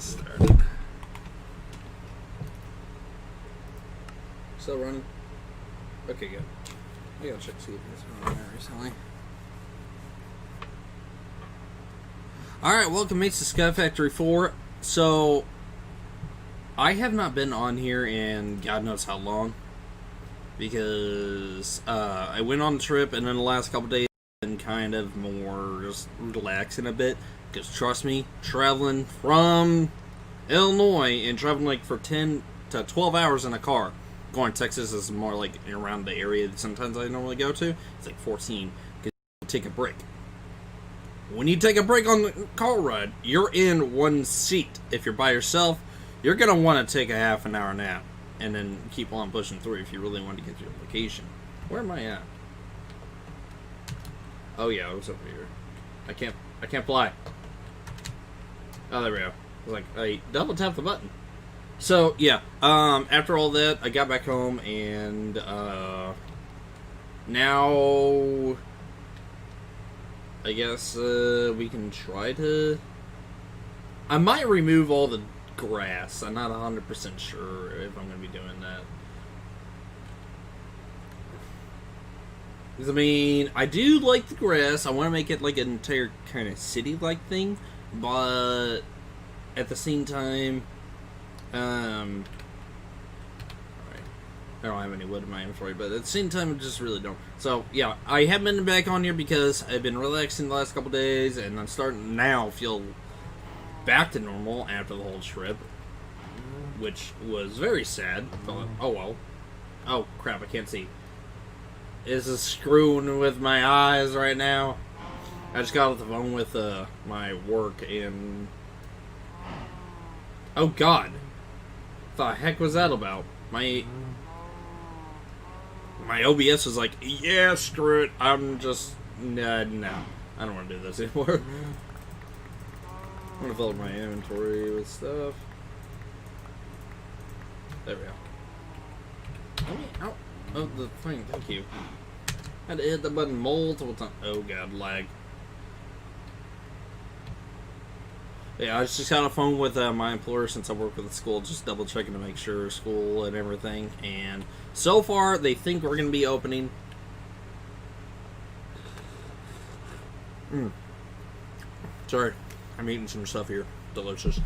started. Still running? Okay, good. I gotta check to see if it's been on there recently. Alright, welcome mates to Sky Factory 4. So, I have not been on here in God knows how long. Because I went on the trip and then the last couple days been kind of more just relaxing a bit. Because trust me, traveling from Illinois and traveling like for 10 to 12 hours in a car. Going to Texas is more like around the area that sometimes I normally go to. It's like 14. Because you take a break. When you take a break on the car ride, you're in one seat. If you're by yourself, you're going to want to take a half an hour nap. And then keep on pushing through if you really want to get to your location. Where am I at? Oh yeah, I was over here. I can't fly. Oh, there we go. Like, I double tapped the button. So, yeah, after all that, I got back home, and, now, I guess, we can try to, I might remove all the grass. I'm not 100% sure if I'm going to be doing that. Because, I mean, I do like the grass. I want to make it like an entire kind of city-like thing. But at the same time, alright, I don't have any wood in my inventory, but at the same time, I just really don't. So, yeah, I haven't been back on here because I've been relaxing the last couple days, and I'm starting to now feel back to normal after the whole trip, which was very sad. But, oh well. Oh crap, I can't see. This is screwing with my eyes right now. I just got off the phone with my work and... Oh god. What the heck was that about? My OBS was like, yeah, screw it. I'm just... no. I don't want to do this anymore. I'm going to fill up my inventory with stuff. There we go. Oh, the thing, thank you. I had to hit the button multiple times. Oh god, lag. Yeah, I just got on the phone with my employer since I work with the school, just double checking to make sure school and everything. And so far, they think we're going to be opening. Sorry, I'm eating some stuff here. Delicious.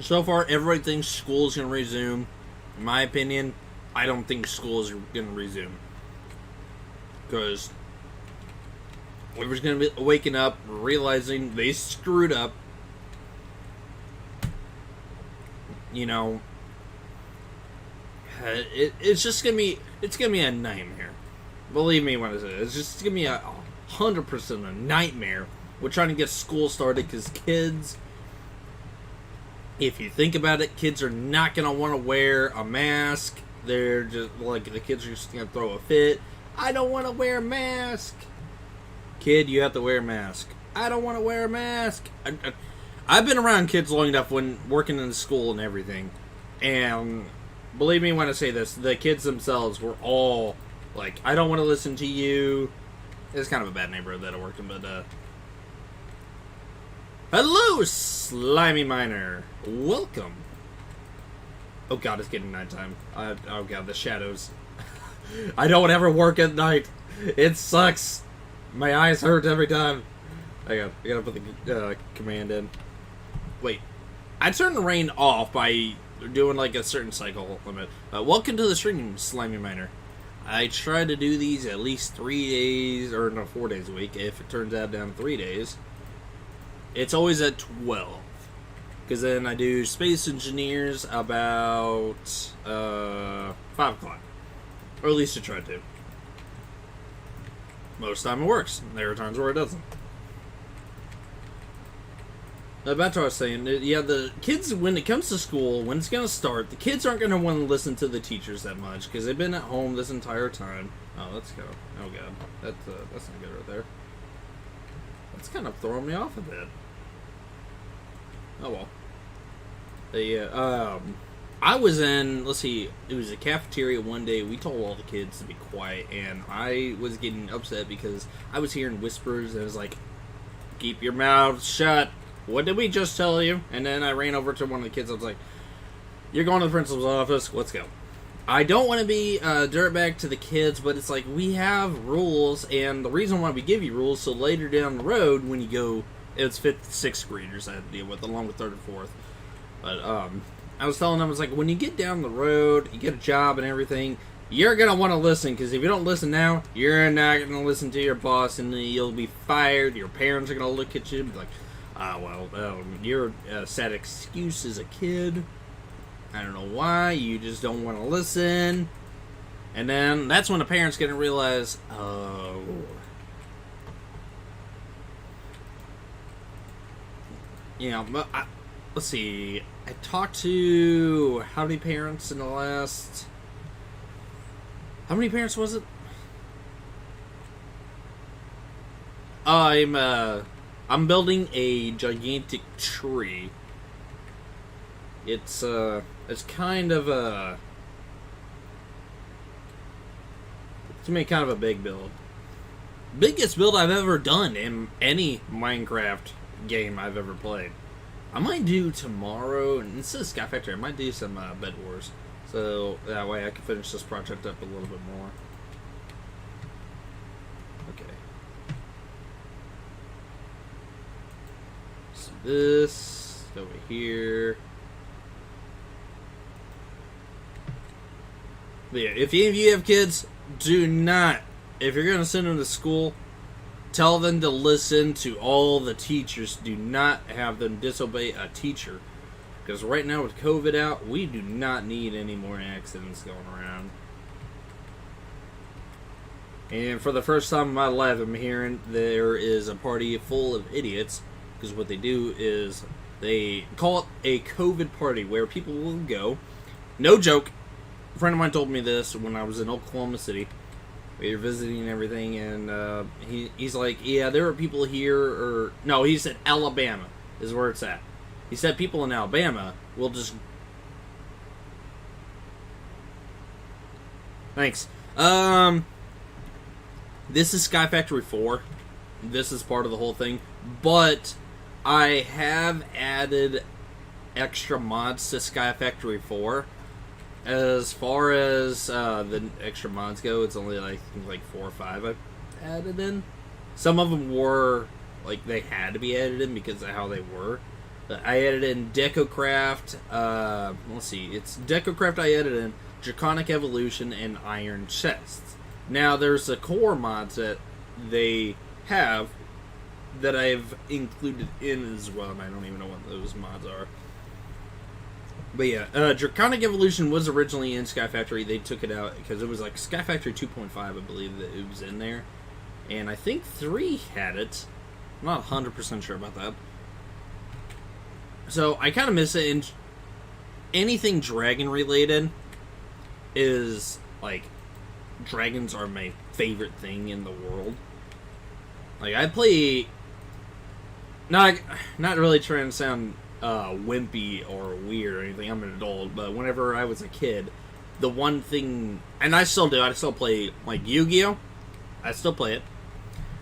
So far, everybody thinks school is going to resume. In my opinion, I don't think school is going to resume. Because everybody's going to be waking up, realizing they screwed up. You know, it's just going to be, it's going to be a nightmare. Believe me when I say it. It's just going to be 100% a nightmare. We're trying to get school started because kids, if you think about it, kids are not going to want to wear a mask. They're just, like, the kids are just going to throw a fit. I don't want to wear a mask. Kid, you have to wear a mask. I don't want to wear a mask. I've been around kids long enough when working in school and everything. And believe me when I say this, the kids themselves were all like, I don't want to listen to you. It's kind of a bad neighborhood that I worked in, but, hello, Slimy Miner. Welcome. Oh god, it's getting nighttime. Oh god, the shadows. I don't ever work at night. It sucks. My eyes hurt every time. I gotta put the command in. Wait. I turned the rain off by doing like a certain cycle limit. Welcome to the stream, Slimy Miner. I try to do these at least 3 days, or no, 4 days a week. If it turns out down 3 days, it's always at 12. Because then I do Space Engineers about 5 o'clock. Or at least I try to. Most of the time it works. There are times where it doesn't. Back to what I was saying. Yeah, the kids, when it comes to school, when it's going to start, the kids aren't going to want to listen to the teachers that much. Because they've been at home this entire time. Oh, let's go. Oh, God. That's not good right there. That's kind of throwing me off a bit. Oh, well. I was in, let's see, it was a cafeteria one day. We told all the kids to be quiet, and I was getting upset because I was hearing whispers, and it was like, keep your mouth shut. what did we just tell you? And then I ran over to one of the kids. I was like, you're going to the principal's office. Let's go. I don't want to be a dirtbag to the kids, but it's like we have rules, and the reason why we give you rules, so later down the road when you go, it's 5th, 6th graders I had to deal with, along with 3rd and 4th. But I was telling them, I was like, when you get down the road, you get a job and everything, you're going to want to listen, because if you don't listen now, you're not going to listen to your boss, and then you'll be fired. Your parents are going to look at you and be like, you're a sad excuse as a kid. I don't know why, you just don't want to listen. And then that's when the parents going to realize, oh. You know, but let's see. I talked to how many parents in the last... How many parents was it? I'm building a gigantic tree. It's kind of a... It's gonna be kind of a big build. Biggest build I've ever done in any Minecraft game I've ever played. I might do tomorrow, and this is Sky Factory, I might do some Bed Wars. So that way I can finish this project up a little bit more. Okay. So this, over here. But yeah, if any of you have kids, do not, if you're going to send them to school, tell them to listen to all the teachers. Do not have them disobey a teacher. Because right now with COVID out, we do not need any more accidents going around. And for the first time in my life, I'm hearing there is a party full of idiots. Because what they do is they call it a COVID party where people will go. No joke. A friend of mine told me this when I was in Oklahoma City. We were visiting and everything, and he's like, yeah, there are people here, or... No, he said Alabama is where it's at. He said people in Alabama will just... Thanks. This is Sky Factory 4. This is part of the whole thing. But I have added extra mods to Sky Factory 4. As far as the extra mods go, it's only like 4 or 5 I've added in. Some of them were, like, they had to be added in because of how they were. But I added in DecoCraft, let's see, it's DecoCraft I added in, Draconic Evolution, and Iron Chests. Now, there's the core mods that they have that I've included in as well, and I don't even know what those mods are. But yeah, Draconic Evolution was originally in Sky Factory. They took it out because it was like Sky Factory 2.5, I believe, that it was in there. And I think 3 had it. I'm not 100% sure about that. So I kind of miss it. And anything dragon related is like, dragons are my favorite thing in the world. Like, I play, not really trying to sound wimpy or weird or anything. I'm an adult, but whenever I was a kid, the one thing, and I still do, I still play like Yu-Gi-Oh. I still play it,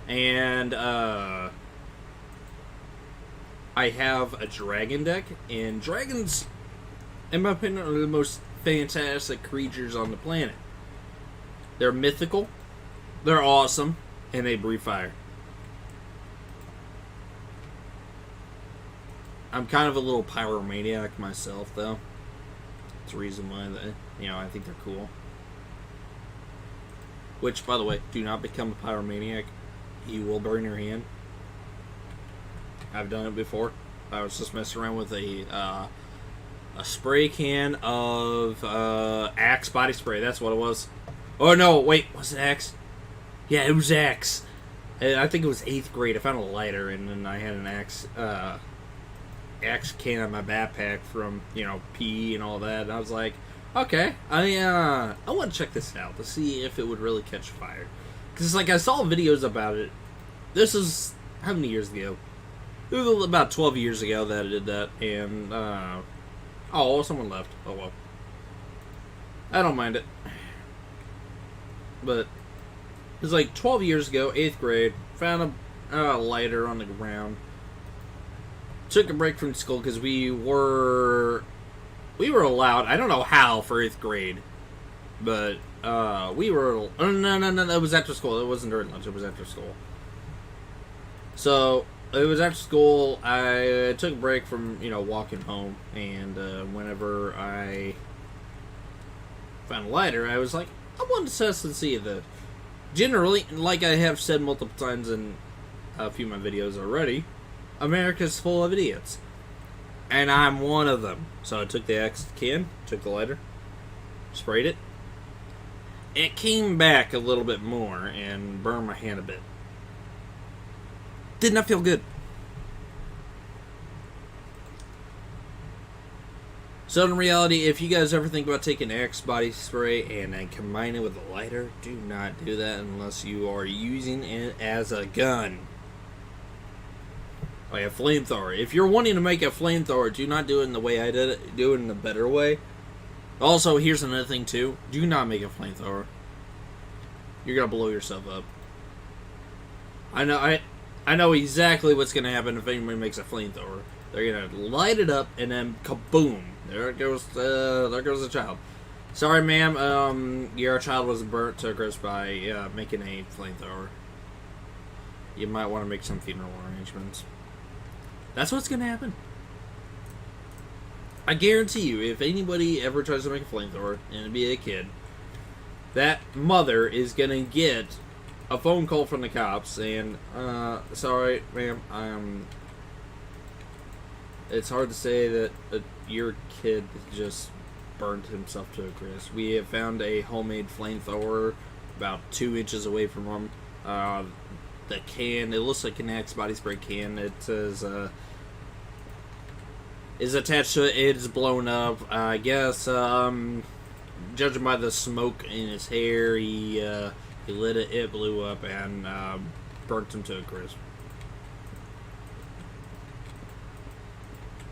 and I have a dragon deck, and dragons, in my opinion, are the most fantastic creatures on the planet. They're mythical, they're awesome, and they breathe fire. I'm kind of a little pyromaniac myself, though. That's the reason why, I think they're cool. Which, by the way, do not become a pyromaniac. You will burn your hand. I've done it before. I was just messing around with a spray can of Axe body spray. That's what it was. Oh, no, wait, was it Axe? Yeah, it was Axe. I think it was 8th grade. I found a lighter, and then I had an Axe can in my backpack from, PE and all that. And I was like, okay, I want to check this out to see if it would really catch fire. Because, I saw videos about it. This is, how many years ago? It was about 12 years ago that I did that. And, someone left. Oh, well. I don't mind it. But, it was 12 years ago, 8th grade. Found a lighter on the ground. took a break from school because we were allowed. I don't know how for 8th grade, but we were. Oh, no. It was after school. It wasn't during lunch. It was after school. So it was after school. I took a break from walking home, and whenever I found a lighter, I was like, I want to test and see the. Generally, like I have said multiple times in a few of my videos already, America's full of idiots. And I'm one of them. So I took the X can, took the lighter, sprayed it. It came back a little bit more and burned my hand a bit. Did not feel good. So in reality, if you guys ever think about taking Axe body spray and then combine it with a lighter, do not do that unless you are using it as a gun. Like a flamethrower. If you're wanting to make a flamethrower, do not do it in the way I did it. Do it in a better way. Also, here's another thing too. Do not make a flamethrower. You're gonna blow yourself up. I know exactly what's gonna happen if anybody makes a flamethrower. They're gonna light it up and then kaboom! There goes the child. Sorry, ma'am. Your child was burnt to a crisp by making a flamethrower. You might want to make some funeral arrangements. That's what's gonna happen. I guarantee you, if anybody ever tries to make a flamethrower and be a kid, that mother is gonna get a phone call from the cops saying, sorry, ma'am, it's hard to say that your kid just burned himself to a crisp. We have found a homemade flamethrower about 2 inches away from him. The can, it looks like an Axe body spray can. It says, is attached to it. It's blown up. I guess, judging by the smoke in his hair, he lit it, it blew up, and burnt him to a crisp.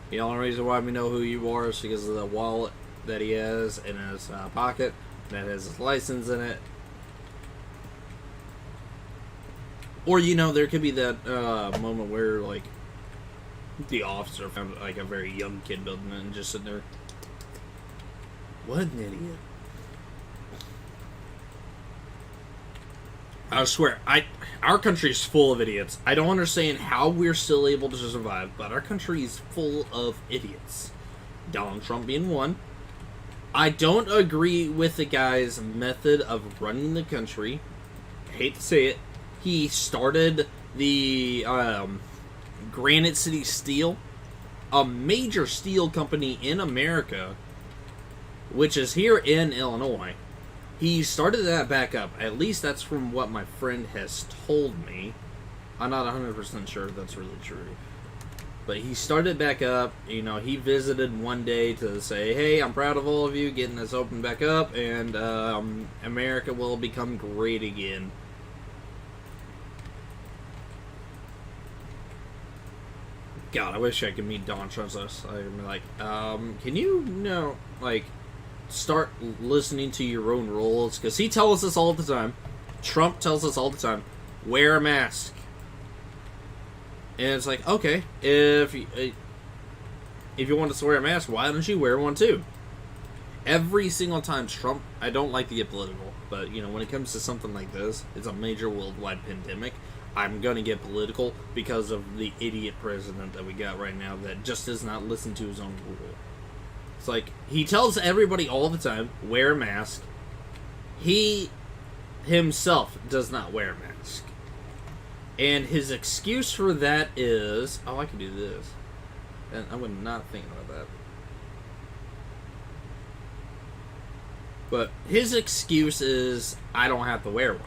The only reason why we know who you are is because of the wallet that he has in his pocket that has his license in it. Or, there could be that moment where, like, the officer found, like, a very young kid building it and just sitting there. What an idiot. I swear, our country is full of idiots. I don't understand how we're still able to survive, but our country is full of idiots. Donald Trump being one. I don't agree with the guy's method of running the country. I hate to say it. He started the Granite City Steel, a major steel company in America, which is here in Illinois. He started that back up. At least that's from what my friend has told me. I'm not 100% sure if that's really true. But he started back up. He visited one day to say, hey, I'm proud of all of you getting this open back up, and America will become great again. God, I wish I could meet Donald Trump. I'd be like, can you, start listening to your own rules? Because he tells us all the time. Trump tells us all the time, wear a mask. And it's like, okay, if you want to wear a mask, why don't you wear one too? Every single time Trump, I don't like to get political, but when it comes to something like this, it's a major worldwide pandemic. I'm gonna get political because of the idiot president that we got right now that just does not listen to his own rule. It's like, he tells everybody all the time, wear a mask. He himself does not wear a mask. And his excuse for that is, oh, I can do this. And I was not thinking about that. But his excuse is, I don't have to wear one.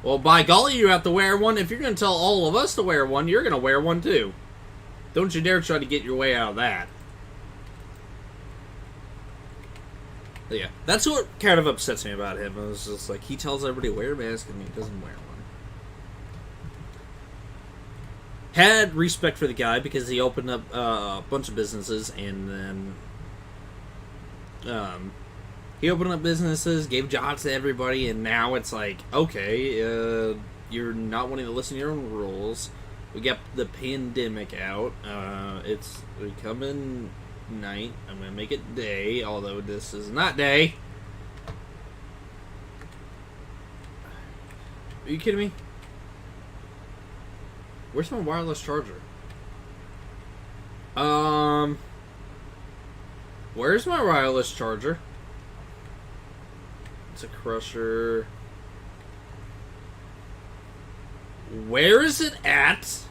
Well, by golly, you have to wear one. If you're going to tell all of us to wear one, you're going to wear one too. Don't you dare try to get your way out of that. But yeah, that's what kind of upsets me about him. It was just like, he tells everybody to wear a mask and he doesn't wear one. Had respect for the guy because he opened up a bunch of businesses, and then he opened up businesses, gave jobs to everybody, and now it's like, okay, you're not wanting to listen to your own rules. We got the pandemic out. It's becoming night. I'm gonna make it day, although this is not day. Are you kidding me? Where's my wireless charger? Where's my wireless charger? It's a crusher. Where is it at?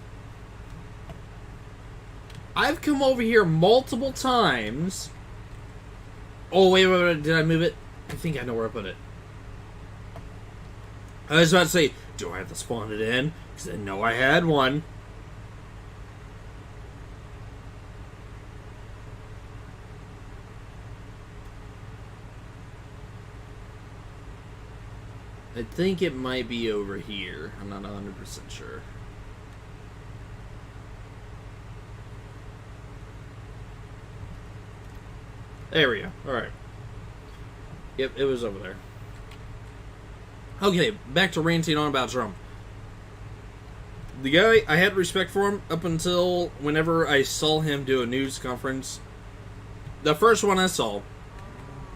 I've come over here multiple times. Oh, wait, did I move it? I think I know where I put it. I was about to say, do I have to spawn it in? Because I know I had one. I think it might be over here. I'm not 100% sure. There we go. Alright. Yep, it was over there. Okay, back to ranting on about Trump. The guy, I had respect for him up until whenever I saw him do a news conference. The first one I saw,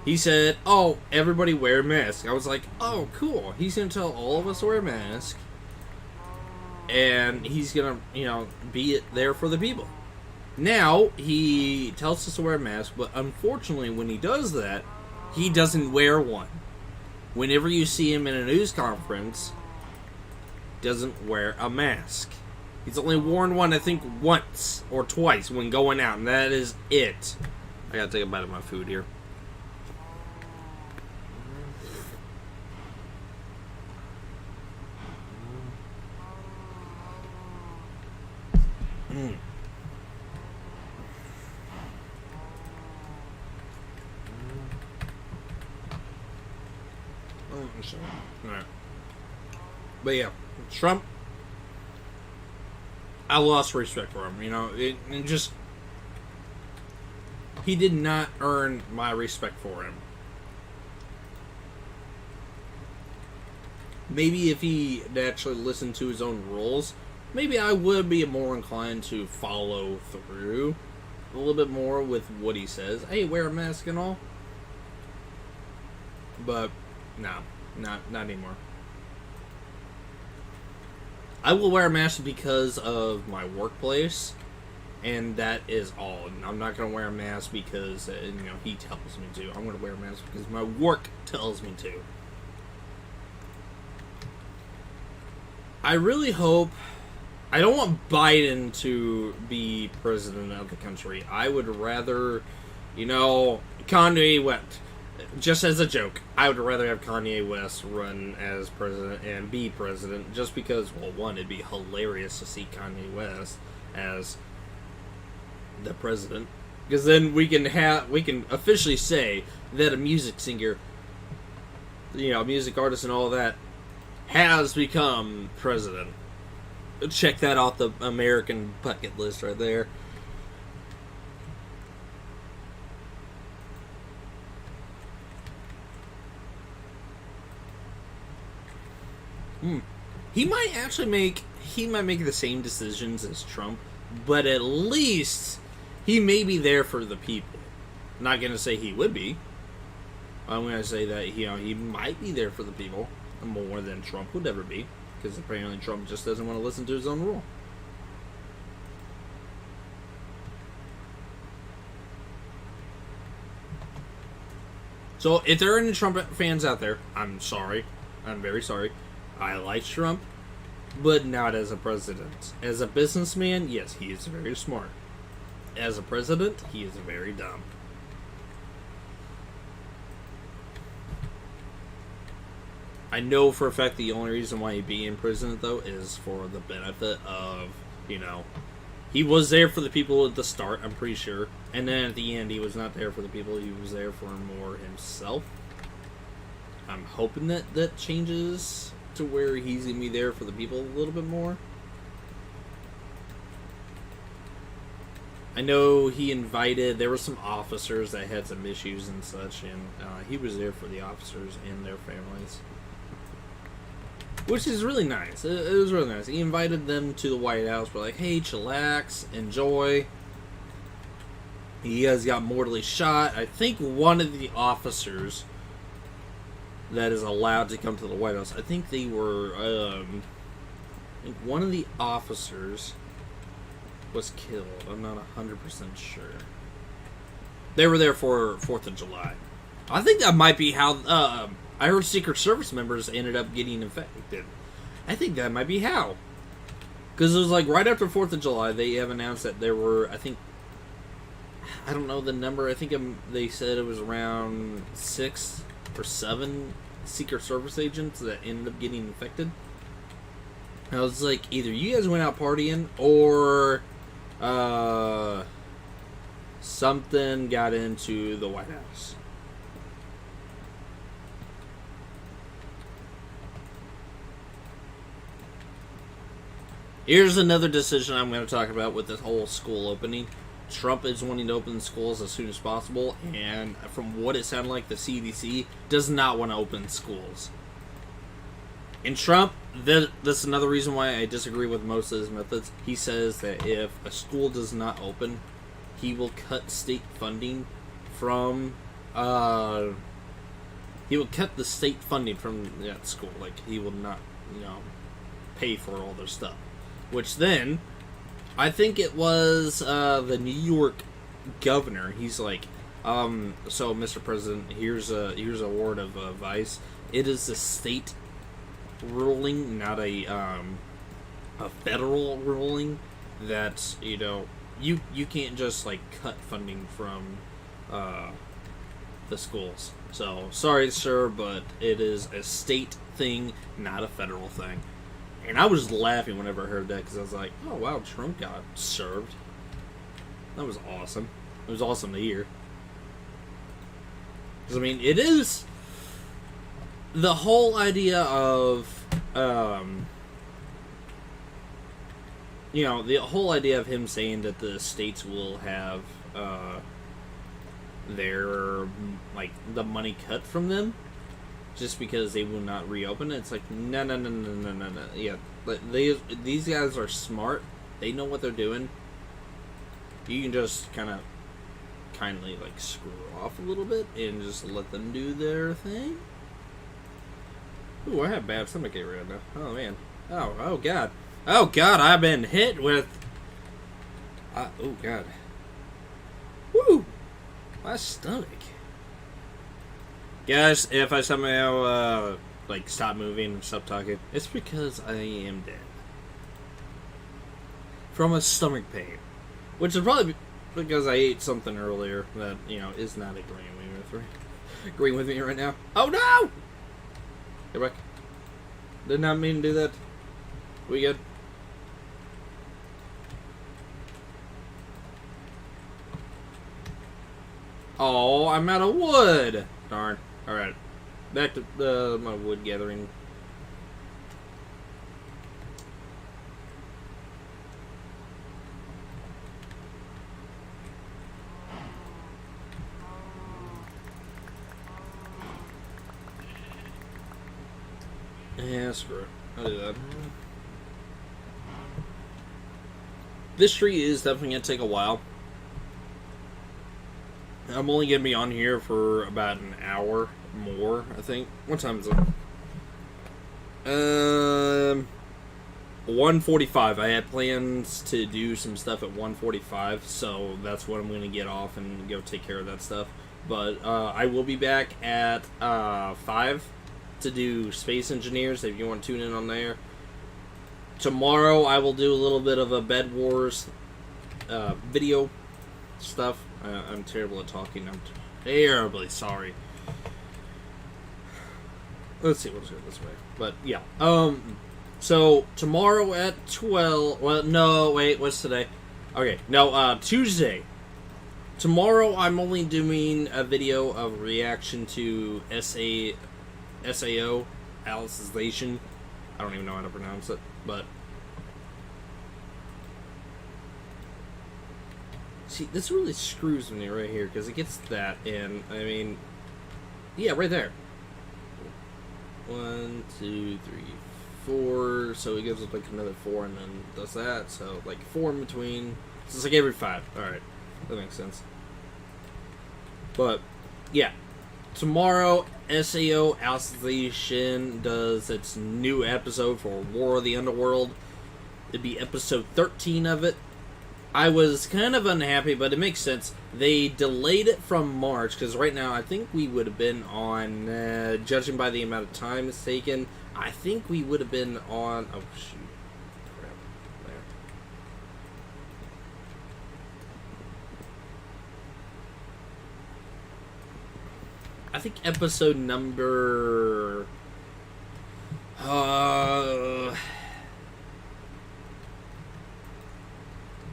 he said, oh, everybody wear a mask. I was like, oh, cool. He's going to tell all of us to wear a mask. And he's going to, be there for the people. Now, he tells us to wear a mask, but unfortunately, when he does that, he doesn't wear one. Whenever you see him in a news conference, doesn't wear a mask. He's only worn one, I think, once or twice when going out, and that is it. I gotta take a bite of my food here. Alright. But yeah, Trump, I lost respect for him. He did not earn my respect for him. Maybe if he actually listened to his own rules, maybe I would be more inclined to follow through a little bit more with what he says. Hey, wear a mask and all. But, no, not anymore. I will wear a mask because of my workplace, and that is all. I'm not going to wear a mask because, he tells me to. I'm going to wear a mask because my work tells me to. I really hope... I don't want Biden to be president of the country. I would rather, Kanye West. Just as a joke, I would rather have Kanye West run as president and be president, just because, well, one, it'd be hilarious to see Kanye West as the president, because then we can officially say that a music singer, a music artist and all that, has become president. Check that off the American bucket list right there. He might make the same decisions as Trump, but at least he may be there for the people. I'm not going to say he would be. I'm going to say that he might be there for the people more than Trump would ever be, because apparently Trump just doesn't want to listen to his own rule. So if there are any Trump fans out there, I'm sorry. I'm very sorry. I like Trump, but not as a president. As a businessman, yes, he is very smart. As a president, he is very dumb. I know for a fact the only reason why he'd be in president, though, is for the benefit of, he was there for the people at the start, I'm pretty sure. And then at the end, he was not there for the people, he was there for more himself. I'm hoping that changes to where he's going to be there for the people a little bit more. I know there were some officers that had some issues and such, and he was there for the officers and their families. which is really nice. It was really nice. He invited them to the White House. We're like, hey, chillax, enjoy. He has got mortally shot. I think one of the officers that is allowed to come to the White House, I think they were, I think one of the officers was killed. I'm not 100% sure. They were there for 4th of July. I think that might be how, I heard Secret Service members ended up getting infected. I think that might be how. Because it was like right after 4th of July, they have announced that there were, I think, I don't know the number, I think they said it was around 6 or 7 Secret Service agents that ended up getting infected. I was like, either you guys went out partying, or something got into the White House. Here's another decision I'm going to talk about with this whole school opening. Trump is wanting to open schools as soon as possible, and from what it sounded like, the CDC does not want to open schools. And Trump, this is another reason why I disagree with most of his methods. He says that if a school does not open, he will cut state funding from, he will cut the state funding from that school. Like, he will not, pay for all their stuff. Which then, I think it was the New York governor. He's like, so Mr. President, here's a word of advice. It is a state ruling, not a federal ruling, that you can't just like cut funding from the schools. So sorry, sir, but it is a state thing, not a federal thing. And I was laughing whenever I heard that, because I was like, oh wow, Trump got served. That was awesome. It was awesome to hear. Because, I mean, it is the whole idea of, the whole idea of him saying that the states will have their, like, the money cut from them just because they will not reopen it. It's like, no. Yeah, these guys are smart. They know what they're doing. You can just kindly, like, screw off a little bit and just let them do their thing. Ooh, I have bad stomachache right now. Oh, man. Oh, God. Oh, God, I've been hit with... oh, God. Woo! My stomach. Guys, if I somehow, stop moving and stop talking, it's because I am dead. From a stomach pain. Which is probably because I ate something earlier that, is not agreeing with me right now. Oh, no! Get back. Did not mean to do that. We good? Oh, I'm out of wood! Darn. Alright. Back to my wood gathering. Yeah, screw it. I'll do that. This tree is definitely going to take a while. I'm only going to be on here for about an hour more, I think. What time is it? 1:45. I had plans to do some stuff at 1:45, so that's when I'm going to get off and go take care of that stuff. But I will be back at 5 to do Space Engineers, if you want to tune in on there. Tomorrow I will do a little bit of a Bed Wars video stuff. I'm terrible at talking. I'm terribly sorry. Let's see, let's go this way. But, yeah. So, tomorrow at 12... Well, no, wait, what's today? Okay, no, Tuesday. Tomorrow I'm only doing a video of reaction to SAO, Alicization. I don't even know how to pronounce it, but... See, this really screws me right here, because it gets that in, I mean... Yeah, right there. 1, 2, 3, 4, so it gives us like another 4 and then does that. So like 4 in between. So it's like every 5. Alright, that makes sense. But, yeah. Tomorrow, SAO Alicization does its new episode for War of the Underworld. It'd be episode 13 of it. I was kind of unhappy, but it makes sense. They delayed it from March, because right now I think we would have been on, judging by the amount of time it's taken, I think we would have been on, oh shoot, crap, there. I think episode number,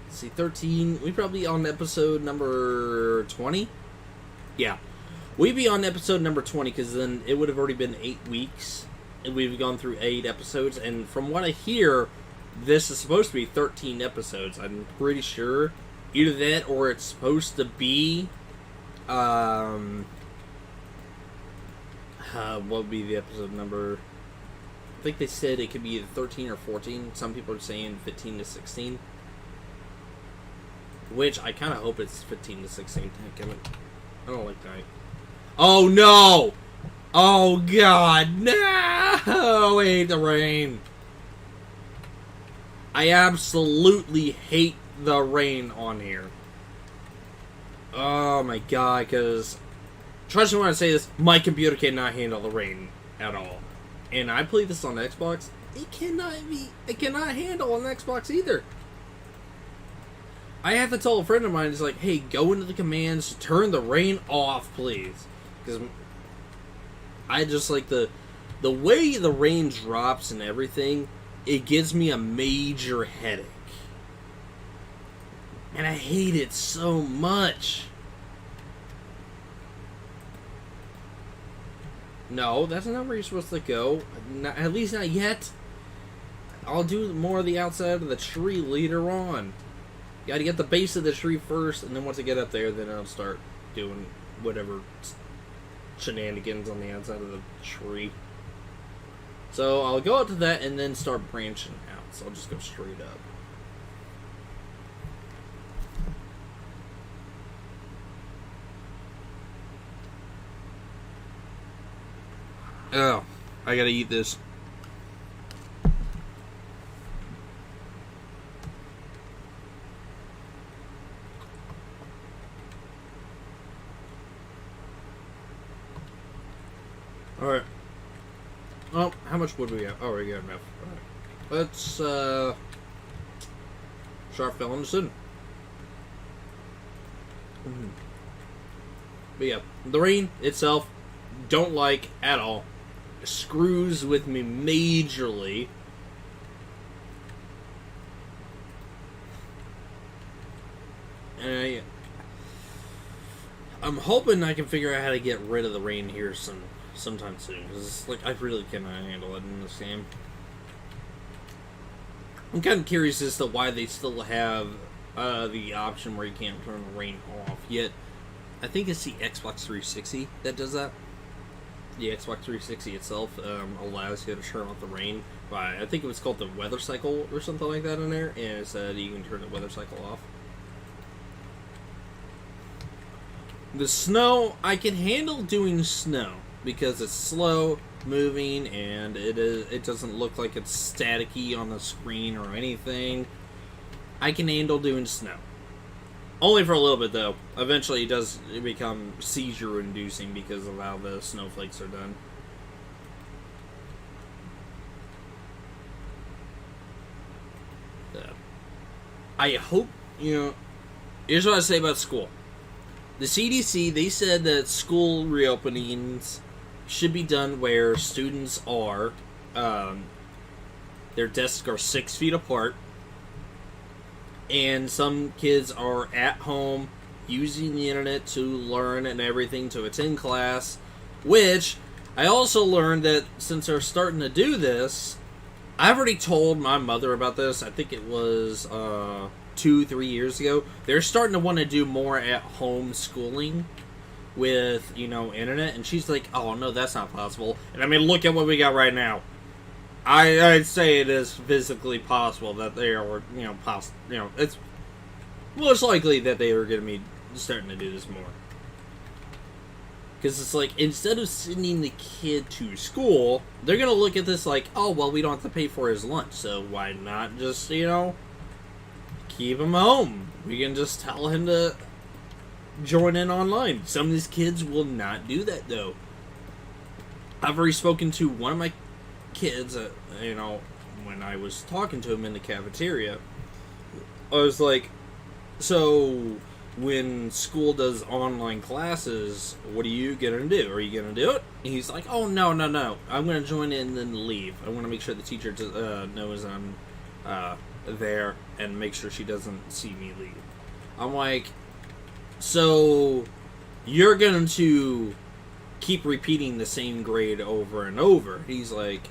see, 13. We probably on episode number 20. Yeah, we'd be on episode number 20 because then it would have already been 8 weeks, and we've gone through 8 episodes. And from what I hear, this is supposed to be 13 episodes. I'm pretty sure either that or it's supposed to be, what would be the episode number? I think they said it could be either 13 or 14. Some people are saying 15 to 16. Which, I kind of hope it's 15 to 16. Damn it. I don't like that. Oh, no! Oh, God. No! I hate the rain. I absolutely hate the rain on here. Oh, my God, because... Trust me when I say this, my computer cannot handle the rain at all. And I play this on Xbox. It cannot handle on Xbox either. I have to tell a friend of mine, he's like, hey, go into the commands, turn the rain off, please. Because I just like the way the rain drops and everything, it gives me a major headache. And I hate it so much. No, that's not where you're supposed to go. Not, at least not yet. I'll do more of the outside of the tree later on. You gotta get the base of the tree first, and then once I get up there, then I'll start doing whatever shenanigans on the outside of the tree. So I'll go up to that and then start branching out. So I'll just go straight up. Oh, I gotta eat this. Alright. Well, how much wood we got? Oh, we got enough. Alright. Let's, start filling this in. But yeah, the rain itself, don't like at all. Screws with me majorly. And I'm hoping I can figure out how to get rid of the rain here sometime soon, because like I really cannot handle it in this game. I'm kind of curious as to why they still have the option where you can't turn the rain off. Yet, I think it's the Xbox 360 that does that. The Xbox 360 itself allows you to turn off the rain by, I think it was called the weather cycle or something like that in there, and it said you can turn the weather cycle off. The snow, I can handle doing snow because it's slow moving and it doesn't look like it's staticky on the screen or anything. I can handle doing snow. Only for a little bit, though. Eventually, it does become seizure-inducing because of how the snowflakes are done. I hope, here's what I say about school. The CDC, they said that school reopenings should be done where students are, their desks are 6 feet apart, and some kids are at home using the internet to learn and everything, to attend class, which I also learned that since they're starting to do this, I've already told my mother about this. I think it was 2-3 years ago. They're starting to want to do more at home schooling with, internet, and she's like, oh no, that's not possible. And I mean, look at what we got right now. I'd say it is physically possible that they are, it's most likely that they are going to be starting to do this more. Because it's like, instead of sending the kid to school, they're going to look at this like, oh, well, we don't have to pay for his lunch, so why not just, keep him home? We can just tell him to join in online. Some of these kids will not do that, though. I've already spoken to one of my kids, when I was talking to him in the cafeteria. I was like, so when school does online classes, what are you gonna do? Are you gonna do it? And he's like, oh, no. I'm gonna join in and then leave. I want to make sure the teacher knows I'm there and make sure she doesn't see me leave. I'm like, so you're going to keep repeating the same grade over and over? He's like,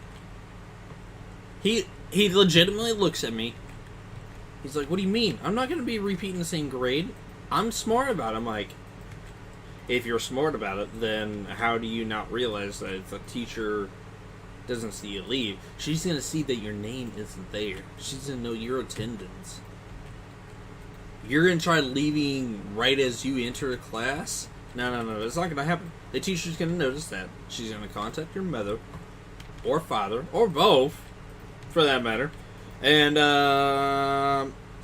he legitimately looks at me. He's like, what do you mean? I'm not going to be repeating the same grade. I'm smart about it. I'm like, if you're smart about it, then how do you not realize that if a teacher doesn't see you leave, she's going to see that your name isn't there. She's going to know your attendance. You're going to try leaving right as you enter a class? No. It's not going to happen. The teacher's going to notice that. She's going to contact your mother, or father, or both, for that matter. And,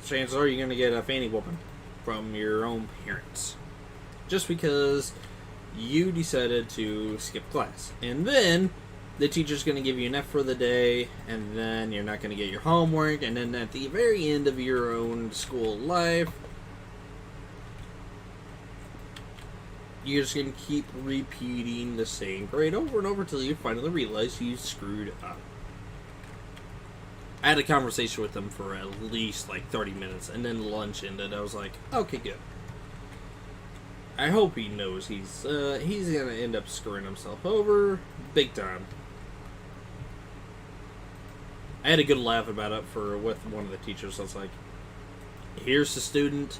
chances are you're going to get a fanny whooping from your own parents. Just because you decided to skip class. And then the teacher's going to give you an F for the day, and then you're not going to get your homework, and then at the very end of your own school life, you're just going to keep repeating the same grade over and over until you finally realize you screwed up. I had a conversation with him for at least like 30 minutes, and then lunch ended. I was like, okay, good. I hope he knows he's going to end up screwing himself over big time. I had a good laugh about it with one of the teachers. I was like, here's the student.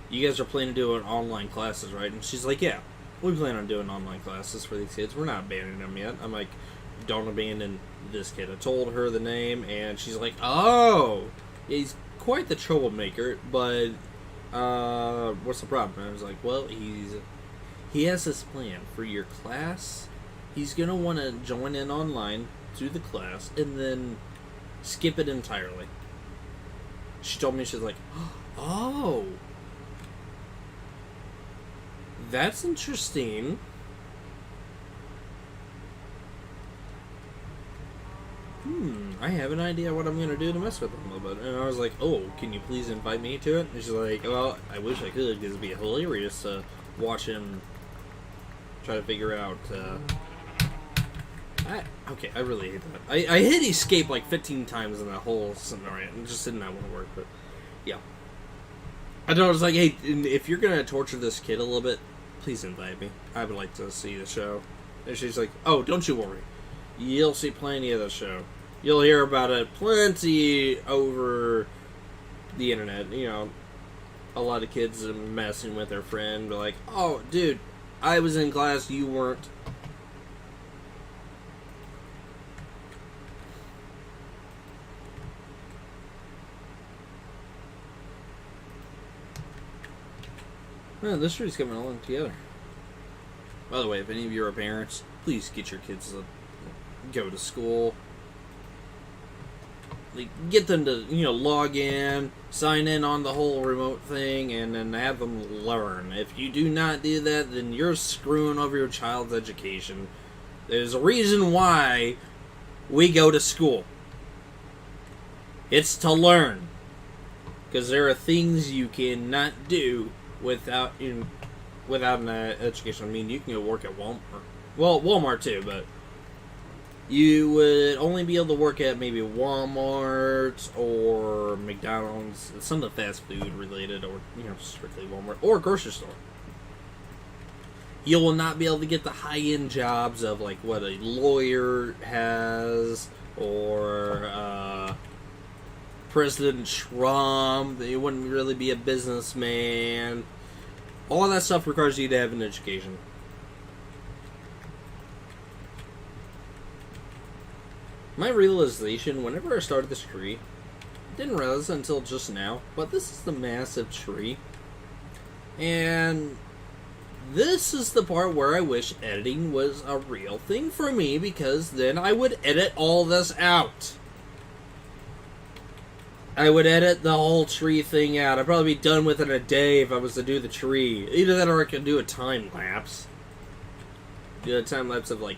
You guys are planning to do online classes, right? And she's like, yeah, we plan on doing online classes for these kids. We're not abandoning them yet. I'm like, don't abandon this kid. I told her the name, and she's like, oh, he's quite the troublemaker, but what's the problem? And I was like, well, he has this plan for your class. He's going to want to join in online through the class, and then skip it entirely. She told me, she's like, oh, that's interesting. I have an idea what I'm going to do to mess with him a little bit. And I was like, oh, can you please invite me to it? And she's like, well, I wish I could, because it'd be hilarious to watch him try to figure out, I really hate that. I hit escape like 15 times in that whole scenario. It just did not want to work, but yeah. I was like, hey, if you're going to torture this kid a little bit, please invite me. I would like to see the show. And she's like, oh, don't you worry. You'll see plenty of the show. You'll hear about it plenty over the internet. A lot of kids are messing with their friend. They're like, oh, dude, I was in class, you weren't. Man, this street's coming along together. By the way, if any of you are parents, please get your kids to go to school. Like, get them to, log in, sign in on the whole remote thing, and then have them learn. If you do not do that, then you're screwing over your child's education. There's a reason why we go to school. It's to learn. Because there are things you cannot do without an education. I mean, you can go work at Walmart. Well, Walmart too, but you would only be able to work at maybe Walmart or McDonald's, some of the fast food related, or strictly Walmart, or grocery store. You will not be able to get the high-end jobs of like what a lawyer has, or President Trump. You wouldn't really be a businessman. All that stuff requires you to have an education. My realization, whenever I started this tree, didn't realize until just now, but this is the massive tree. And this is the part where I wish editing was a real thing for me, because then I would edit all this out. I would edit the whole tree thing out. I'd probably be done within a day if I was to do the tree. Either that or I could do a time lapse. Do a time lapse of, like,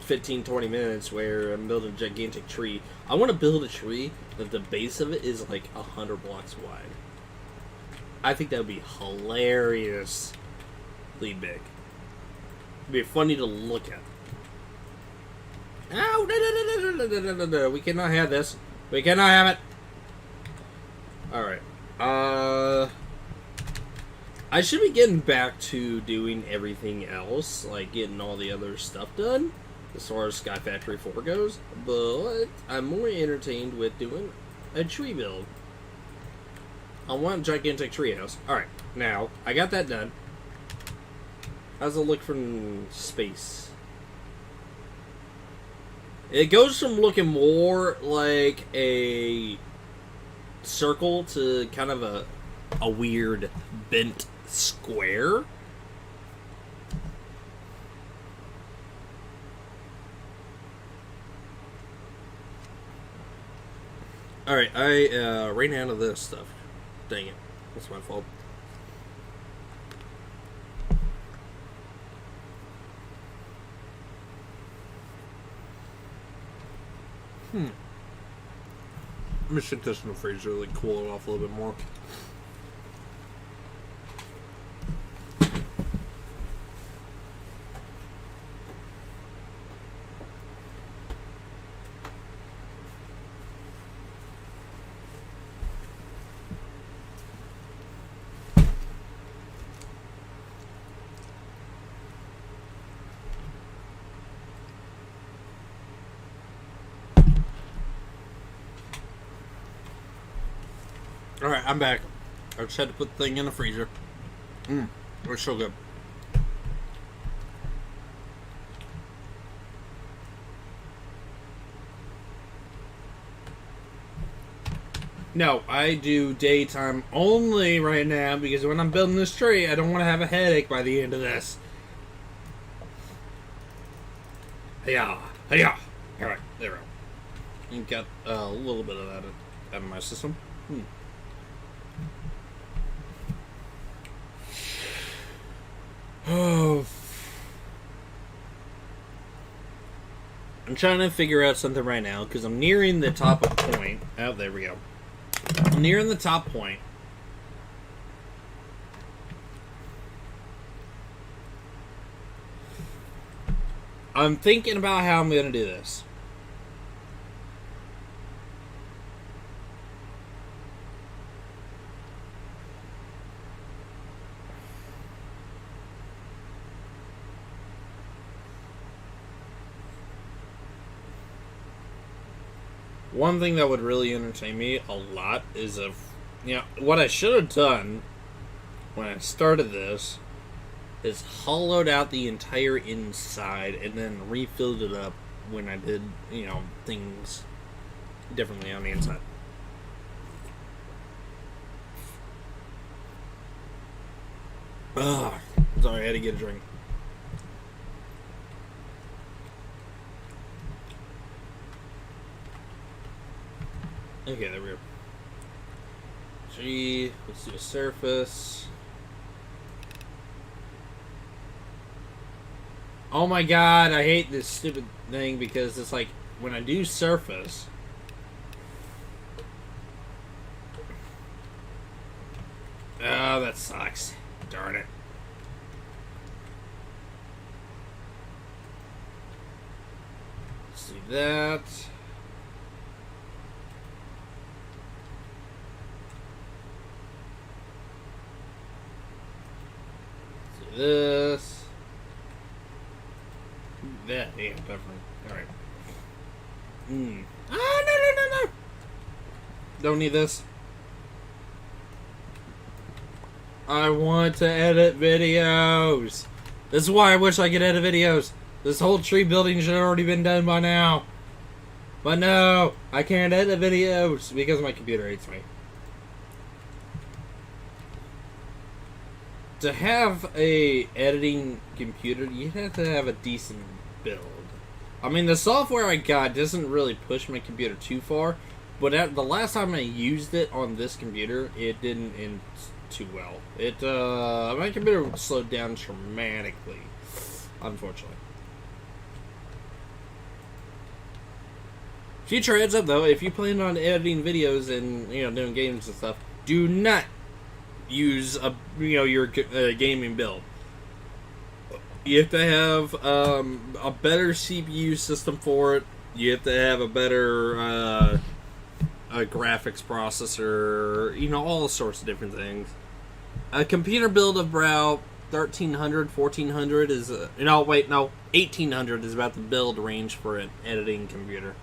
15-20 minutes where I'm building a gigantic tree. I want to build a tree that the base of it is like 100 blocks wide. I think that would be hilariously big. It'd be funny to look at. Ow, no. We cannot have this. We cannot have it. Alright. I should be getting back to doing everything else, like getting all the other stuff done, as far as Sky Factory 4 goes, but I'm more entertained with doing a tree build. I want a gigantic treehouse. Alright, now, I got that done. How's it look from space? It goes from looking more like a circle to kind of a weird bent square. Alright, I ran out of this stuff. Dang it. That's my fault. Let me stick this in the freezer, like cool it off a little bit more. Alright, I'm back. I just had to put the thing in the freezer. It's so good. No, I do daytime only right now, because when I'm building this tree, I don't want to have a headache by the end of this. Yeah. Alright, there we go. You got a little bit of that out of my system. Oh, I'm trying to figure out something right now because I'm nearing the top of point. Oh, there we go. I'm nearing the top point. I'm thinking about how I'm going to do this. One thing that would really entertain me a lot is what I should have done when I started this is hollowed out the entire inside and then refilled it up when I did, things differently on the inside. Sorry, I had to get a drink. Okay, there we go. G, let's do a surface. Oh my god, I hate this stupid thing because it's like, when I do surface, oh, that sucks. Darn it. Let's do that. This. That, yeah, definitely. Alright. No. Don't need this. I want to edit videos. This is why I wish I could edit videos. This whole tree building should have already been done by now. But no, I can't edit videos because my computer hates me. To have a editing computer, you have to have a decent build. I mean, the software I got doesn't really push my computer too far, but the last time I used it on this computer, it didn't end too well. My computer slowed down dramatically, unfortunately. Future heads up though, if you plan on editing videos and doing games and stuff, do not use your gaming build. You have to have a better CPU system for it. You have to have a better a graphics processor. All sorts of different things. A computer build of about 1300, 1400 is 1800 is about the build range for an editing computer.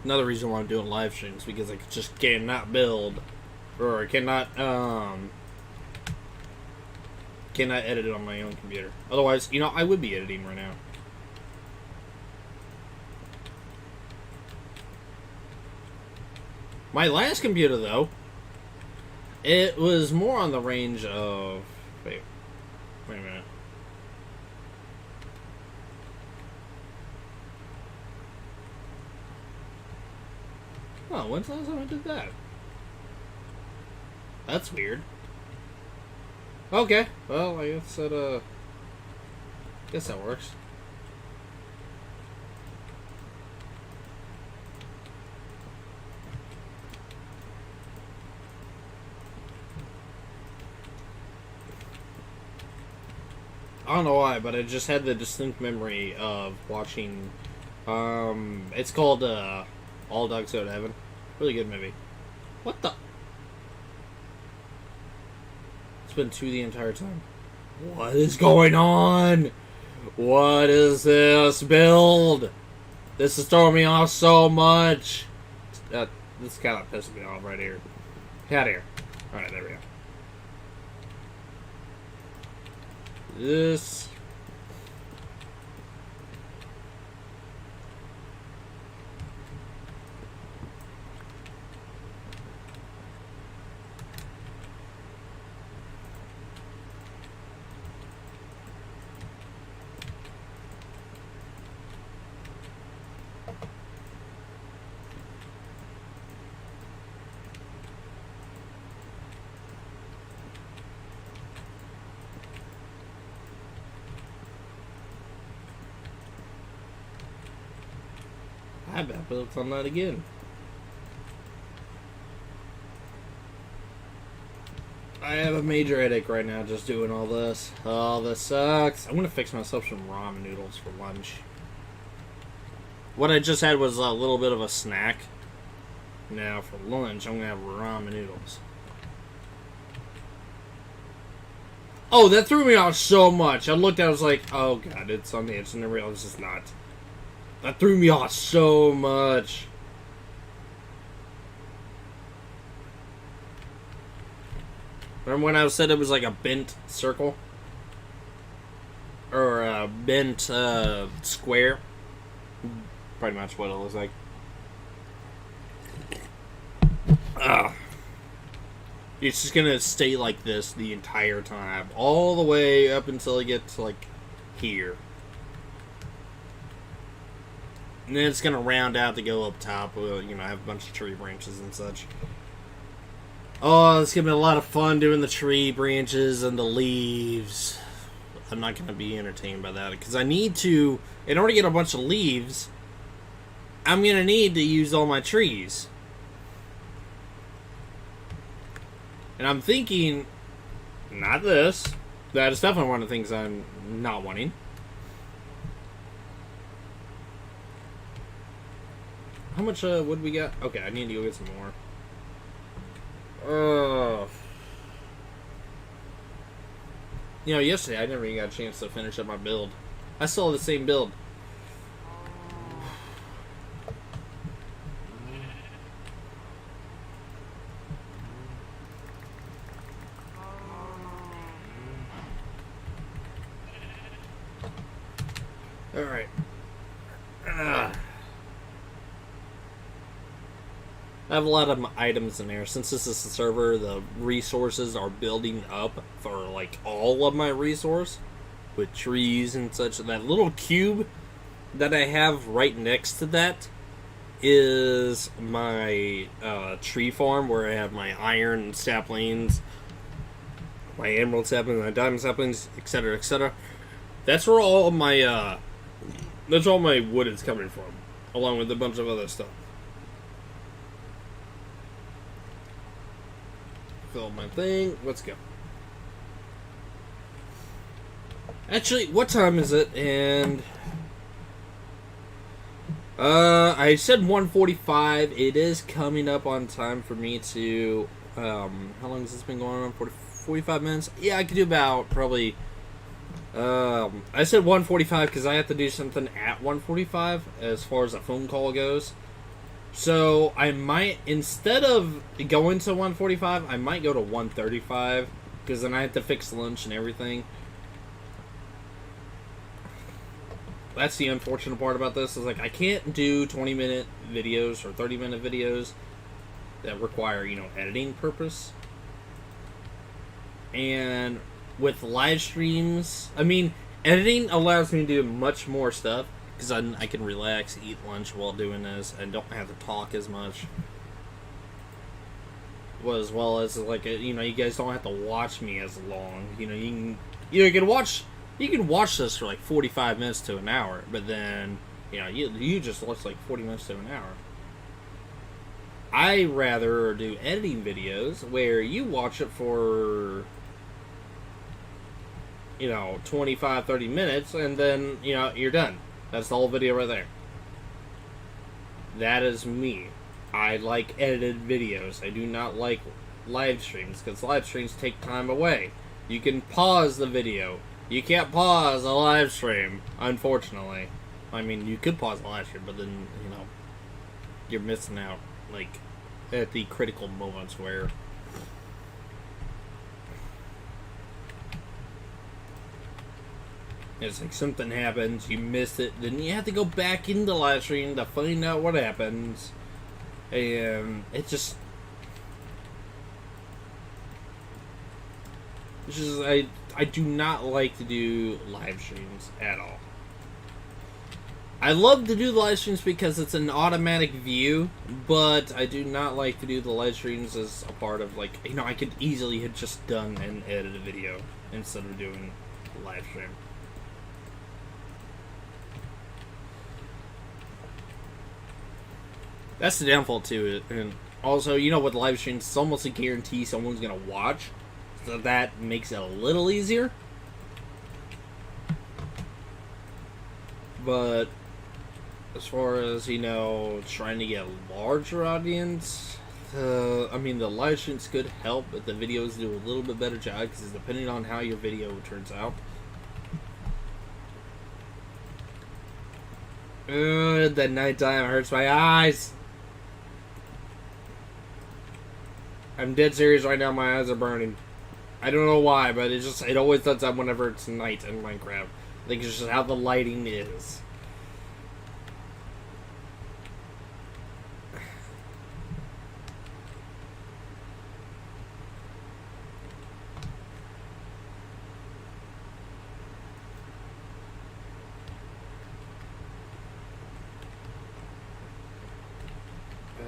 Another reason why I'm doing live streams, because I just cannot build, or cannot edit it on my own computer. Otherwise, I would be editing right now. My last computer, though, it was more on the range of... Wait a minute. Oh, when's the last time I did that? That's weird. Okay, well, I guess that, guess that works. I don't know why, but I just had the distinct memory of watching, it's called, All Dogs Go to Heaven. Really good movie. What the? It's been 2 the entire time. What is going on? What is this build? This is throwing me off so much. This kind of pissing me off right here. Get out of here. Alright, there we go. This... I bet built on that again. I have a major headache right now just doing all this. Oh, this sucks. I'm gonna fix myself some ramen noodles for lunch. What I just had was a little bit of a snack. Now for lunch, I'm gonna have ramen noodles. Oh, that threw me off so much. I looked at it, I was like, oh god, it's on the edge, and I realized it's not. That threw me off so much. Remember when I said it was like a bent circle? Or a bent square? Pretty much what it looks like. It's just gonna stay like this the entire time. All the way up until it gets like here. And then it's going to round out to go up top. Have a bunch of tree branches and such. Oh, it's going to be a lot of fun doing the tree branches and the leaves. I'm not going to be entertained by that. Because I need to, in order to get a bunch of leaves, I'm going to need to use all my trees. And I'm thinking, not this. That is definitely one of the things I'm not wanting. How much wood we got? Okay, I need to go get some more. Yesterday I never even got a chance to finish up my build. I still have the same build. Alright. I have a lot of items in there. Since this is a server, the resources are building up for, like, all of my resource. With trees and such. That little cube that I have right next to that is my tree farm, where I have my iron saplings, my emerald saplings, my diamond saplings, etc., etc. That's where all my wood is coming from, along with a bunch of other stuff. Fill my thing. Let's go. Actually, what time is it? And I said 1:45. It is coming up on time for me to. How long has this been going on? 45 minutes. Yeah, I could do about probably. I said 1:45 because I have to do something at 1:45 as far as a phone call goes. So I might, instead of going to 1:45, I might go to 1:35 because then I have to fix lunch and everything. That's the unfortunate part about this, is like I can't do 20-minute videos or 30-minute videos that require, editing purpose. And with live streams, I mean, editing allows me to do much more stuff because I can relax, eat lunch while doing this, and don't have to talk as much. As well as, like, you guys don't have to watch me as long. You can watch this for like 45 minutes to an hour, but then, you just watch like 40 minutes to an hour. I rather do editing videos where you watch it for, 25, 30 minutes, and then, you're done. That's the whole video right there. That is me. I like edited videos. I do not like live streams, because live streams take time away. You can pause the video. You can't pause a live stream, unfortunately. I mean, you could pause a live stream, but then, you're missing out, like, at the critical moments where it's like something happens, you miss it, then you have to go back into the live stream to find out what happens. And it's just I do not like to do live streams at all. I love to do the live streams because it's an automatic view, but I do not like to do the live streams as a part of, like, I could easily have just done and edited a video instead of doing a live stream. That's the downfall to it. And also, with live streams, it's almost a guarantee someone's going to watch. So that makes it a little easier. But as far as, trying to get a larger audience, the live streams could help, but the videos do a little bit better job, because depending on how your video turns out. That nighttime hurts my eyes. I'm dead serious right now, my eyes are burning. I don't know why, but it always does that whenever it's night in Minecraft. I think it's just how the lighting is.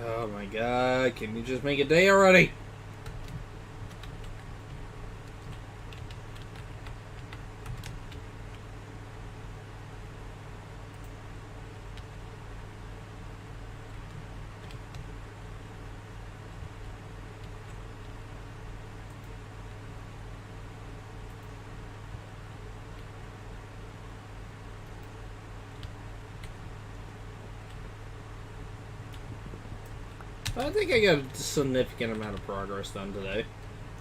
Oh my god, can you just make a day already? I think I got a significant amount of progress done today.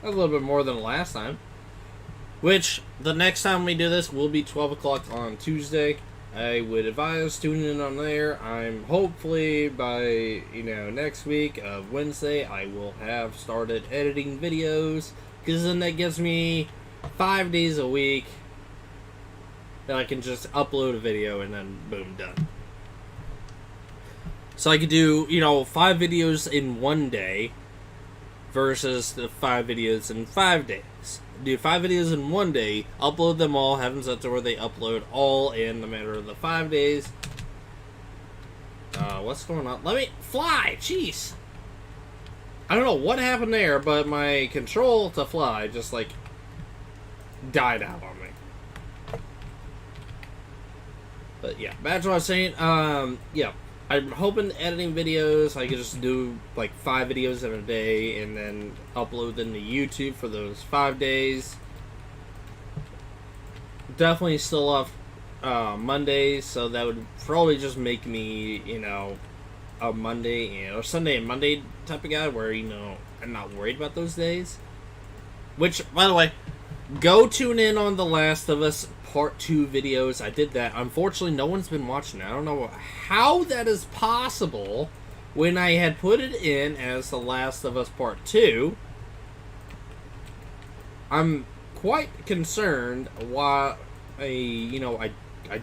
A little bit more than last time. Which, the next time we do this will be 12 o'clock on Tuesday. I would advise tuning in on there. I'm hopefully by, next week of Wednesday, I will have started editing videos. Because then that gives me 5 days a week. and I can just upload a video and then boom, done. So I could do, 5 videos in one day versus the 5 videos in 5 days. Do 5 videos in one day, upload them all, have them set to where they upload all in the matter of the 5 days. What's going on? Let me fly! Jeez! I don't know what happened there, but my control to fly just, died out on me. But, yeah. Back to what I was saying. Yeah. I'm hoping editing videos, I could just do, 5 videos in a day, and then upload them to YouTube for those 5 days. Definitely still off Mondays, so that would probably just make me, a Monday or Sunday and Monday type of guy where, I'm not worried about those days. Which, by the way, go tune in on The Last of Us Part 2 videos. I did that. Unfortunately, no one's been watching. I don't know how that is possible when I had put it in as The Last of Us Part 2. I'm quite concerned why I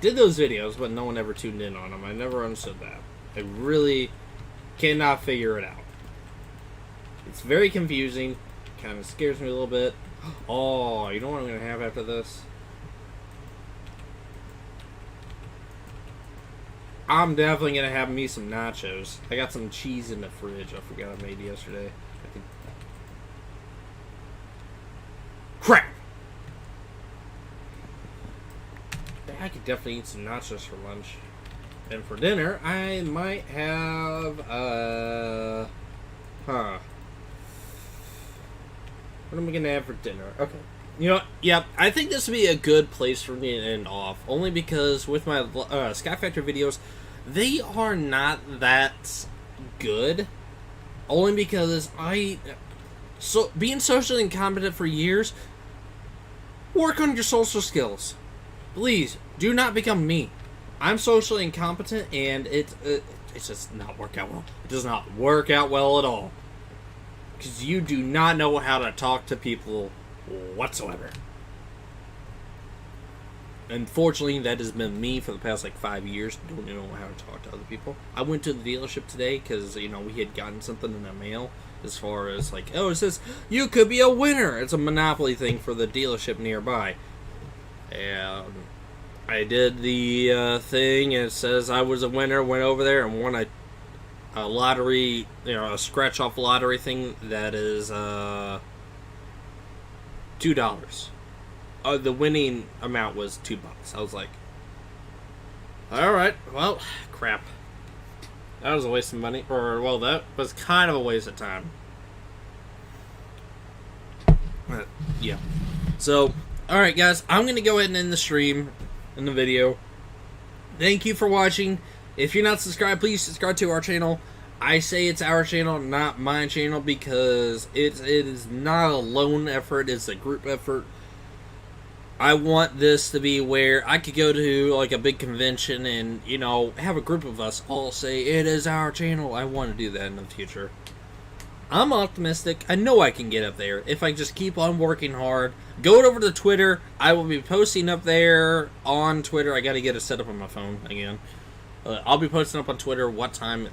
did those videos, but no one ever tuned in on them. I never understood that. I really cannot figure it out. It's very confusing. Kind of scares me a little bit. Oh, you know what I'm going to have after this? I'm definitely going to have me some nachos. I got some cheese in the fridge I forgot I made yesterday. Crap! I could definitely eat some nachos for lunch. And for dinner, I might have, What am I going to have for dinner? Okay. I think this would be a good place for me to end off. Only because with my Sky Factor videos, they are not that good. Only because being socially incompetent for years, work on your social skills. Please, do not become me. I'm socially incompetent, and it just not work out well. It does not work out well at all. Because you do not know how to talk to people whatsoever. Unfortunately, that has been me for the past 5 years. Don't know how to talk to other people. I went to the dealership today because, we had gotten something in the mail as far as it says, you could be a winner. It's a Monopoly thing for the dealership nearby. And I did the thing, and it says I was a winner, went over there and won a lottery, a scratch-off lottery thing that is $2. The winning amount was $2. I was like, alright, well, crap. That was a waste of money. That was kind of a waste of time. But, yeah. So, alright guys, I'm going to go ahead and end the stream in the video. Thank you for watching. If you're not subscribed, please subscribe to our channel. I say it's our channel, not my channel, because it is not a lone effort, it's a group effort. I want this to be where I could go to a big convention and, have a group of us all say, it is our channel. I want to do that in the future. I'm optimistic. I know I can get up there if I just keep on working hard. Go over to Twitter. I will be posting up there on Twitter. I got to get it set up on my phone again. I'll be posting up on Twitter what time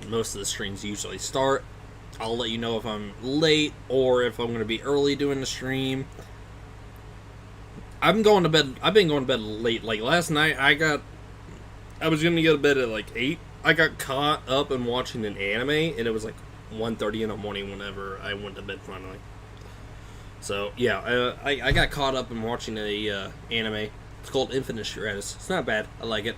most of the streams usually start. I'll let you know if I'm late or if I'm going to be early doing the stream. I've been going to bed late. Last night, I was going to go to bed at 8. I got caught up in watching an anime, and it was 1:30 in the morning whenever I went to bed finally. So, yeah, I got caught up in watching a anime. It's called Infinite Stratus. It's not bad. I like it.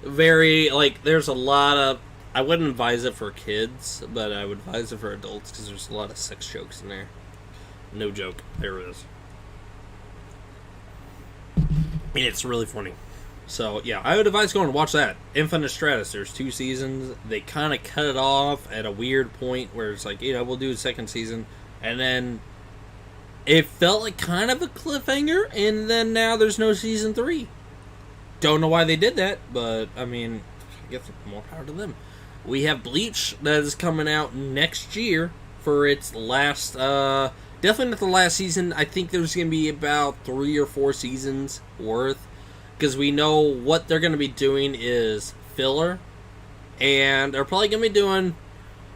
Very, there's a lot of... I wouldn't advise it for kids, but I would advise it for adults because there's a lot of sex jokes in there. No joke. There it is. And it's really funny. So, yeah, I would advise going to watch that. Infinite Stratus. There's 2 seasons. They kind of cut it off at a weird point where it's we'll do a second season. And then it felt like kind of a cliffhanger. And then now there's no season 3. Don't know why they did that, but, I guess more power to them. We have Bleach that is coming out next year for its last, definitely not the last season. I think there's going to be about 3 or 4 seasons worth. because we know what they're going to be doing is filler, and they're probably going to be doing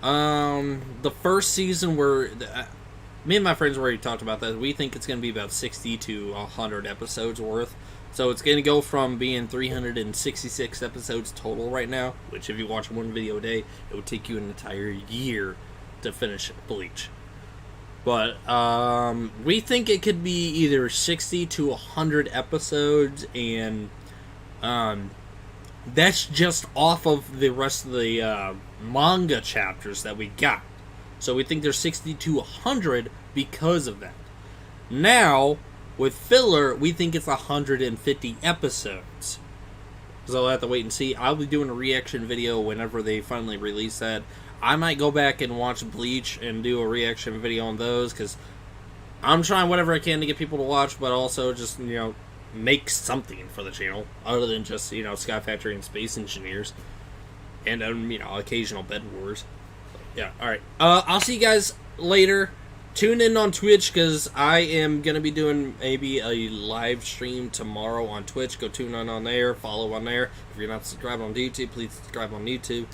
the first season where me and my friends already talked about that. We think it's going to be about 60 to 100 episodes worth. So it's going to go from being 366 episodes total right now, which if you watch one video a day, it would take you an entire year to finish Bleach. But we think it could be either 60 to 100 episodes, and that's just off of the rest of the manga chapters that we got. So we think there's 60 to 100 because of that. Now, with filler, we think it's 150 episodes. So I'll have to wait and see. I'll be doing a reaction video whenever they finally release that. I might go back and watch Bleach and do a reaction video on those, because I'm trying whatever I can to get people to watch, but also just, make something for the channel, other than just, Sky Factory and Space Engineers, and, occasional Bed Wars. Yeah, alright. I'll see you guys later. Tune in on Twitch, because I am going to be doing maybe a live stream tomorrow on Twitch. Go tune in on there, follow on there. If you're not subscribed on YouTube, please subscribe on YouTube.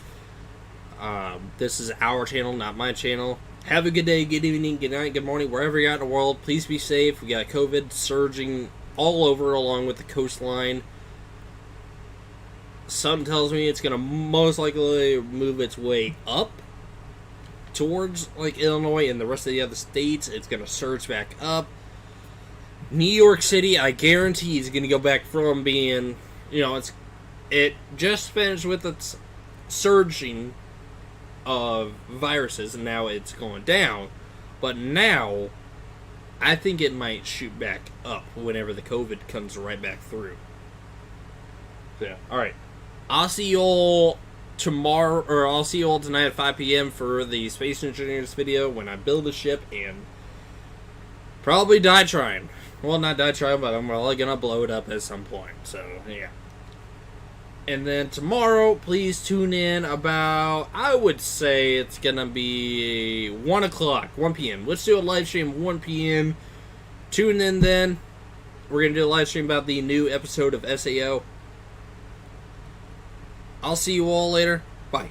This is our channel, not my channel. Have a good day, good evening, good night, good morning, wherever you're at in the world. Please be safe. We got COVID surging all over along with the coastline. Something tells me it's going to most likely move its way up towards Illinois and the rest of the other states. It's going to surge back up. New York City, I guarantee, is going to go back from being, it just finished with its surging of viruses, and now it's going down. But now, I think it might shoot back up whenever the COVID comes right back through. So, yeah. Alright. I'll see you all tomorrow, or I'll see you all tonight at 5 p.m. for the Space Engineers video when I build a ship and probably die trying. Well, not die trying, but I'm probably gonna blow it up at some point. So, yeah. And then tomorrow, please tune in about, I would say it's going to be 1 o'clock, 1 p.m. Let's do a live stream 1 p.m. Tune in then. We're going to do a live stream about the new episode of SAO. I'll see you all later. Bye.